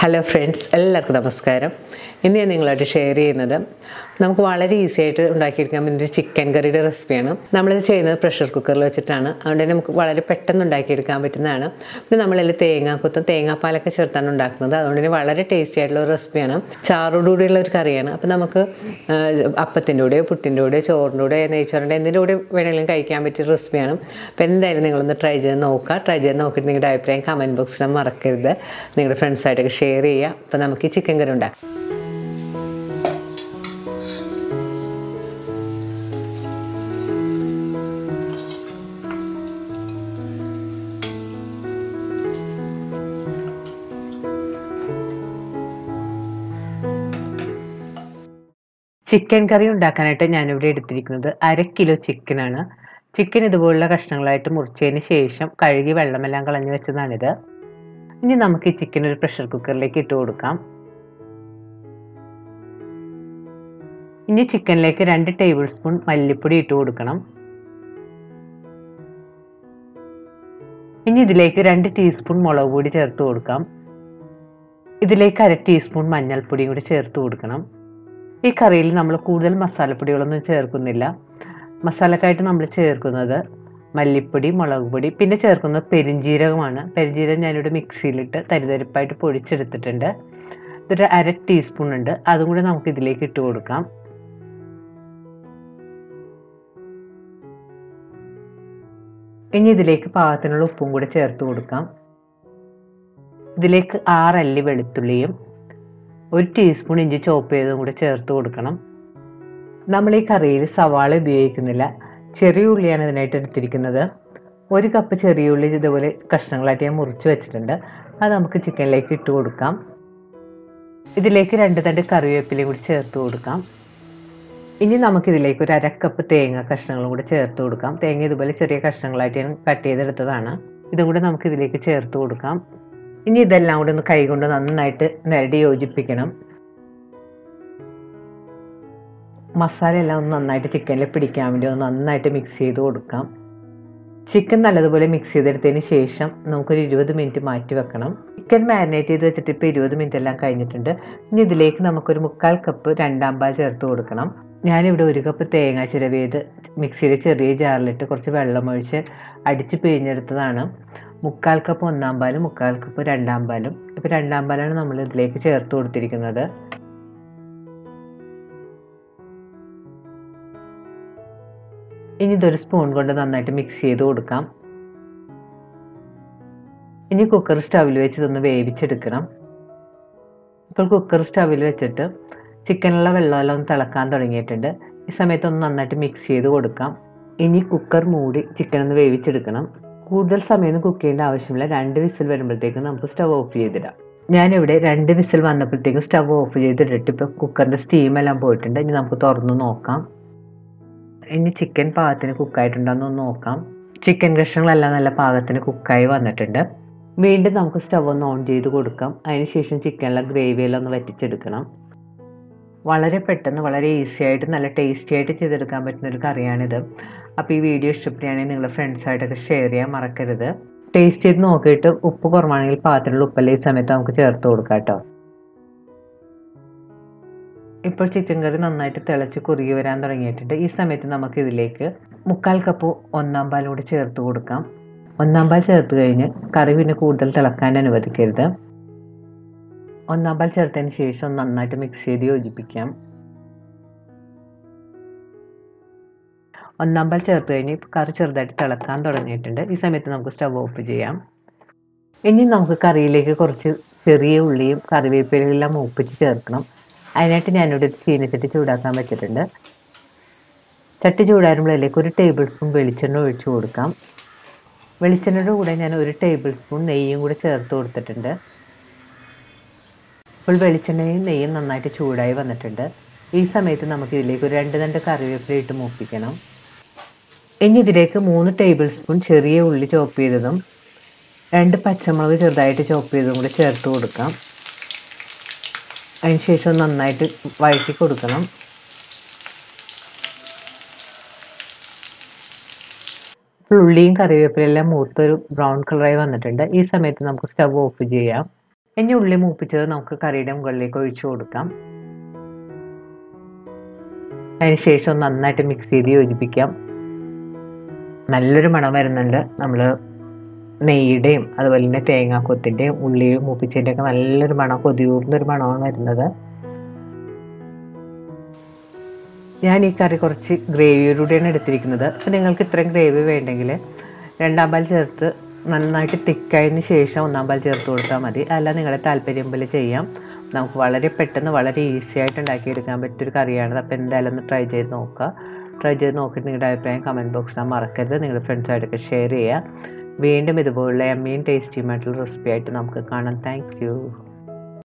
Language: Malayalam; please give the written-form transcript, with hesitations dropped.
ഹലോ ഫ്രണ്ട്സ്, എല്ലാവർക്കും നമസ്കാരം. ഇന്ന് ഞാൻ നിങ്ങളായിട്ട് ഷെയർ ചെയ്യുന്നത് നമുക്ക് വളരെ ഈസി ആയിട്ട് ഉണ്ടാക്കിയെടുക്കാൻ പറ്റുന്ന ഒരു ചിക്കൻ കറിയുടെ റെസിപ്പിയാണ്. നമ്മളിത് ചെയ്യുന്നത് പ്രഷർ കുക്കറിൽ വെച്ചിട്ടാണ്. അതുകൊണ്ട് തന്നെ നമുക്ക് വളരെ പെട്ടെന്ന് ഉണ്ടാക്കിയെടുക്കാൻ പറ്റുന്നതാണ്. പിന്നെ നമ്മളതിൽ തേങ്ങാക്കൊത്തും തേങ്ങാപ്പാലൊക്കെ ചേർത്താണ് ഉണ്ടാക്കുന്നത്. അതുകൊണ്ട് തന്നെ വളരെ ടേസ്റ്റി ആയിട്ടുള്ള ഒരു റെസിപ്പിയാണ്. ചാറോടുകൂടിയുള്ള ഒരു കറിയാണ്. അപ്പോൾ നമുക്ക് അപ്പത്തിൻ്റെ കൂടെയോ പുട്ടിൻ്റെ കൂടെയോ ചോറിൻ്റെ കൂടെയോ നെയ്ച്ചോറിൻ്റെ എന്തിൻ്റെ കൂടെ വേണമെങ്കിലും കഴിക്കാൻ പറ്റിയ റെസിപ്പിയാണ്. അപ്പോൾ എന്തായാലും നിങ്ങളൊന്ന് ട്രൈ ചെയ്ത് നോക്കുക. ട്രൈ ചെയ്ത് നോക്കിയിട്ട് നിങ്ങളുടെ അഭിപ്രായം കമൻറ്റ് ബോക്സിൽ മറക്കരുത്. നിങ്ങളുടെ ഫ്രണ്ട്സായിട്ടൊക്കെ ഷെയർ ചെയ്യുക. അപ്പോൾ നമുക്ക് ഈ ചിക്കൻ കറി ഉണ്ടാക്കാം. ചിക്കൻ കറി ഉണ്ടാക്കാനായിട്ട് ഞാനിവിടെ എടുത്തിരിക്കുന്നത് 1/2 കിലോ ചിക്കനാണ്. ചിക്കൻ ഇതുപോലുള്ള കഷ്ണങ്ങളായിട്ട് മുറിച്ചതിന് ശേഷം കഴുകി വെള്ളമെല്ലാം കളഞ്ഞു വെച്ചതാണിത്. ഇനി നമുക്ക് ഈ ചിക്കൻ ഒരു പ്രഷർ കുക്കറിലേക്ക് ഇട്ട് കൊടുക്കാം. ഇനി ചിക്കനിലേക്ക് 2 ടേബിൾ സ്പൂൺ മല്ലിപ്പൊടി ഇട്ട് കൊടുക്കണം. ഇനി ഇതിലേക്ക് 2 ടീസ്പൂൺ മുളക് പൊടി ചേർത്ത് കൊടുക്കാം. ഇതിലേക്ക് 1/2 ടീസ്പൂൺ മഞ്ഞൾപ്പൊടിയും കൂടി ചേർത്ത് കൊടുക്കണം. ഈ കറിയിൽ നമ്മൾ കൂടുതൽ മസാലപ്പൊടികളൊന്നും ചേർക്കുന്നില്ല. മസാലക്കായിട്ട് നമ്മൾ ചേർക്കുന്നത് മല്ലിപ്പൊടി, മുളക് പൊടി, പിന്നെ ചേർക്കുന്നത് പെരിഞ്ജീരകമാണ്. പെരിഞ്ജീരകം ഞാനിവിടെ മിക്സിയിലിട്ട് തരിതരിപ്പായിട്ട് പൊടിച്ചെടുത്തിട്ടുണ്ട്. ഇതൊരു 1/2 ടീസ്പൂൺ ഉണ്ട്. അതും കൂടി നമുക്ക് ഇതിലേക്ക് ഇട്ട് കൊടുക്കാം. ഇനി ഇതിലേക്ക് പാകത്തിനുള്ള ഉപ്പും കൂടി ചേർത്ത് കൊടുക്കാം. ഇതിലേക്ക് 6 അല്ലി വെളുത്തുള്ളിയും 1 ടീസ്പൂൺ ഇഞ്ചി ചോപ്പ് ചെയ്തതും കൂടി ചേർത്ത് കൊടുക്കണം. നമ്മൾ ഈ കറിയിൽ സവാള ഉപയോഗിക്കുന്നില്ല, ചെറിയ ഉള്ളിയാണ് ഇതിനായിട്ട് എടുത്തിരിക്കുന്നത്. 1 കപ്പ് ചെറിയ ഉള്ളി ഇതുപോലെ കഷ്ണങ്ങളായിട്ട് ഞാൻ മുറിച്ച് വെച്ചിട്ടുണ്ട്. അത് നമുക്ക് ചിക്കനിലേക്ക് ഇട്ട് കൊടുക്കാം. ഇതിലേക്ക് 2 തണ്ട് കറിവേപ്പിലയും കൂടി ചേർത്ത് കൊടുക്കാം. ഇനി നമുക്കിതിലേക്ക് ഒരു 1/2 കപ്പ് തേങ്ങ കഷ്ണങ്ങളും കൂടി ചേർത്ത് കൊടുക്കാം. തേങ്ങ ഇതുപോലെ ചെറിയ കഷ്ണങ്ങളായിട്ട് ഞാൻ കട്ട് ചെയ്തെടുത്തതാണ്. ഇതും കൂടി നമുക്ക് ഇതിലേക്ക് ചേർത്ത് കൊടുക്കാം. ഇനി ഇതെല്ലാം കൂടി ഒന്ന് കൈകൊണ്ട് നന്നായിട്ട് നിരടി യോജിപ്പിക്കണം. മസാല എല്ലാം ഒന്ന് നന്നായിട്ട് ചിക്കനിൽ പിടിക്കാൻ വേണ്ടി ഒന്ന് നന്നായിട്ട് മിക്സ് ചെയ്ത് കൊടുക്കാം. ചിക്കൻ നല്ലതുപോലെ മിക്സ് ചെയ്തെടുത്തതിന് ശേഷം നമുക്കൊരു 20 മിനിറ്റ് മാറ്റി വെക്കണം. ചിക്കൻ മാരിനേറ്റ് ചെയ്ത് വെച്ചിട്ട് ഇപ്പോൾ 20 മിനിറ്റ് എല്ലാം കഴിഞ്ഞിട്ടുണ്ട്. ഇനി ഇതിലേക്ക് നമുക്കൊരു 1/4 കപ്പ് 2ാം പാൽ ചേർത്ത് കൊടുക്കണം. ഞാനിവിടെ 1 കപ്പ് തേങ്ങ ചിരവിയത് മിക്സിയിൽ ചെറിയ ജാറിലിട്ട് കുറച്ച് വെള്ളമൊഴിച്ച് അടിച്ച് പിഴിഞ്ഞെടുത്തതാണ്. 1/4 കപ്പ് 1ാം പാലും 1/4 കപ്പ് 2ാം പാലും. ഇപ്പോൾ 2ാം പാലാണ് നമ്മൾ ഇതിലേക്ക് ചേർത്ത് കൊടുത്തിരിക്കുന്നത്. ഇനി ഇതൊരു സ്പൂൺ കൊണ്ട് നന്നായിട്ട് മിക്സ് ചെയ്ത് കൊടുക്കാം. ഇനി കുക്കർ സ്റ്റവിൽ വെച്ച് ഇതൊന്ന് വേവിച്ചെടുക്കണം. ഇപ്പോൾ കുക്കർ സ്റ്റവിൽ വെച്ചിട്ട് ചിക്കനുള്ള വെള്ളമെല്ലാം ഒന്ന് തിളക്കാൻ തുടങ്ങിയിട്ടുണ്ട്. ഈ സമയത്ത് ഒന്ന് നന്നായിട്ട് മിക്സ് ചെയ്ത് കൊടുക്കാം. ഇനി കുക്കർ മൂടി ചിക്കൻ ഒന്ന് വേവിച്ചെടുക്കണം. കൂടുതൽ സമയമൊന്നും കുക്ക് ചെയ്യേണ്ട ആവശ്യമില്ല. 2 വിസിൽ വരുമ്പോഴത്തേക്കും നമുക്ക് സ്റ്റവ് ഓഫ് ചെയ്തിടാം. ഞാനിവിടെ 2 വിസിൽ വന്നപ്പോഴത്തേക്കും സ്റ്റവ് ഓഫ് ചെയ്തിട്ടിട്ട് ഇപ്പോൾ കുക്കറിൻ്റെ സ്റ്റീമെല്ലാം പോയിട്ടുണ്ട്. ഇനി നമുക്ക് തുറന്ന് നോക്കാം. ഇനി ചിക്കൻ പാകത്തിന് കുക്കായിട്ടുണ്ടോയെന്ന് നോക്കാം. ചിക്കൻ കഷ്ണങ്ങളെല്ലാം നല്ല പാകത്തിന് കുക്കായി വന്നിട്ടുണ്ട്. വീണ്ടും നമുക്ക് സ്റ്റവ് ഒന്ന് ഓൺ ചെയ്ത് കൊടുക്കാം. അതിനുശേഷം ചിക്കനിലെ ഗ്രേവിയെല്ലാം ഒന്ന് വറ്റിച്ചെടുക്കണം. വളരെ പെട്ടെന്ന് വളരെ ഈസി ആയിട്ട് നല്ല ടേസ്റ്റി ആയിട്ട് ചെയ്തെടുക്കാൻ പറ്റുന്നൊരു കറിയാണിത്. അപ്പോൾ ഈ വീഡിയോ ഇഷ്ടപ്പെടുകയാണെങ്കിൽ നിങ്ങളുടെ ഫ്രണ്ട്സായിട്ടൊക്കെ ഷെയർ ചെയ്യാൻ മറക്കരുത്. ടേസ്റ്റ് ചെയ്ത് നോക്കിയിട്ട് ഉപ്പ് കുറവാണെങ്കിൽ പാത്രത്തിലുള്ള ഉപ്പല്ല ഈ സമയത്ത് നമുക്ക് ചേർത്ത് കൊടുക്കാം കേട്ടോ. ഇപ്പോൾ ചിക്കൻ കറി നന്നായിട്ട് തിളച്ച് കുറുകി വരാൻ തുടങ്ങിയിട്ടുണ്ട്. ഈ സമയത്ത് നമുക്ക് ഇതിലേക്ക് 1/4 കപ്പ് 1ാം പാലും കൂടി ചേർത്ത് കൊടുക്കാം. 1ാം പാൽ ചേർത്ത് കഴിഞ്ഞ് കറി പിന്നെ കൂടുതൽ തിളക്കാൻ അനുവദിക്കരുത്. 1ാം പാൽ ചേർത്തതിന് ശേഷം നന്നായിട്ട് മിക്സ് ചെയ്ത് യോജിപ്പിക്കാം. 1ാം പാൽ ചേർത്ത് കഴിഞ്ഞ് കറി ചെറുതായിട്ട് തിളക്കാൻ തുടങ്ങിയിട്ടുണ്ട്. ഈ സമയത്ത് നമുക്ക് സ്റ്റവ് ഓഫ് ചെയ്യാം. ഇനി നമുക്ക് കറിയിലേക്ക് കുറച്ച് ചെറിയ ഉള്ളിയും കറിവേപ്പിലയെല്ലാം മൂപ്പിച്ച് ചേർക്കണം. അതിനായിട്ട് ഞാനിവിടെ ചീനച്ചട്ടി ചൂടാക്കാൻ വെച്ചിട്ടുണ്ട്. ചട്ടി ചൂടാകുമ്പോൾ അതിലേക്ക് 1 ടേബിൾ സ്പൂൺ വെളിച്ചെണ്ണ ഒഴിച്ചു കൊടുക്കാം. വെളിച്ചെണ്ണയുടെ കൂടെ ഞാൻ 1 ടേബിൾ സ്പൂൺ നെയ്യും കൂടി ചേർത്ത് കൊടുത്തിട്ടുണ്ട്. ഇപ്പോൾ വെളിച്ചെണ്ണയും നെയ്യും നന്നായിട്ട് ചൂടായി വന്നിട്ടുണ്ട്. ഈ സമയത്ത് നമുക്ക് ഇതിലേക്ക് ഒരു 2 തണ്ട് കറിവേപ്പില ഇട്ട് മൂപ്പിക്കണം. ഇനി ഇതിലേക്ക് 3 ടേബിൾ സ്പൂൺ ചെറിയ ഉള്ളി ചോപ്പ് ചെയ്തതും 2 പച്ചമുളക് ചെറുതായിട്ട് ചോപ്പ് ചെയ്തതും കൂടി ചേർത്ത് കൊടുക്കാം. അതിനുശേഷം നന്നായിട്ട് വഴറ്റി കൊടുക്കണം. ഉള്ളിയും കറിവേപ്പിലെല്ലാം മൂത്തൊരു ബ്രൗൺ കളറായി വന്നിട്ടുണ്ട്. ഈ സമയത്ത് നമുക്ക് സ്റ്റവ് ഓഫ് ചെയ്യാം. ഇനി ഉള്ളി മൂപ്പിച്ചത് നമുക്ക് കറിയുടെ മുകളിലേക്ക് ഒഴിച്ചു കൊടുക്കാം. അതിനുശേഷം നന്നായിട്ട് മിക്സ് ചെയ്ത് യോജിപ്പിക്കാം. നല്ലൊരു മണം വരുന്നുണ്ട്. നമ്മൾ നെയ്യുടെയും അതുപോലെ തന്നെ തേങ്ങാക്കൊത്തിൻ്റെയും ഉള്ളിയും മൂപ്പിച്ചതിൻ്റെ ഒക്കെ നല്ലൊരു മണം, കൊതിയൂർന്നൊരു മണമാണ് വരുന്നത്. ഞാൻ ഈ കറി കുറച്ച് ഗ്രേവിയോടുകൂടിയാണ് എടുത്തിരിക്കുന്നത്. അപ്പോൾ നിങ്ങൾക്ക് ഇത്രയും ഗ്രേവി വേണ്ടെങ്കിൽ 2-ാം പാൽ ചേർത്ത് നന്നായിട്ട് തിക്കായതിന് ശേഷം 1-ാം പാൽ ചേർത്ത് കൊടുത്താൽ മതി. അല്ല നിങ്ങളുടെ താല്പര്യം പോലെ ചെയ്യാം. നമുക്ക് വളരെ പെട്ടെന്ന് വളരെ ഈസി ആയിട്ട് ഉണ്ടാക്കിയെടുക്കാൻ പറ്റിയൊരു കറിയാണ്. അപ്പോൾ എന്തായാലും ഒന്ന് ട്രൈ ചെയ്ത് നോക്കുക. ട്രൈ ചെയ്ത് നോക്കിയിട്ട് നിങ്ങളുടെ അഭിപ്രായം കമൻറ്റ് ബോക്സിൽ മറക്കരുത്. നിങ്ങളുടെ ഫ്രണ്ട്സായിട്ടൊക്കെ ഷെയർ ചെയ്യുക. വീണ്ടും ഇതുപോലുള്ള എമ്മയും ടേസ്റ്റിയുമായിട്ടുള്ള റെസിപ്പി ആയിട്ട് നമുക്ക് കാണാം. Thank you.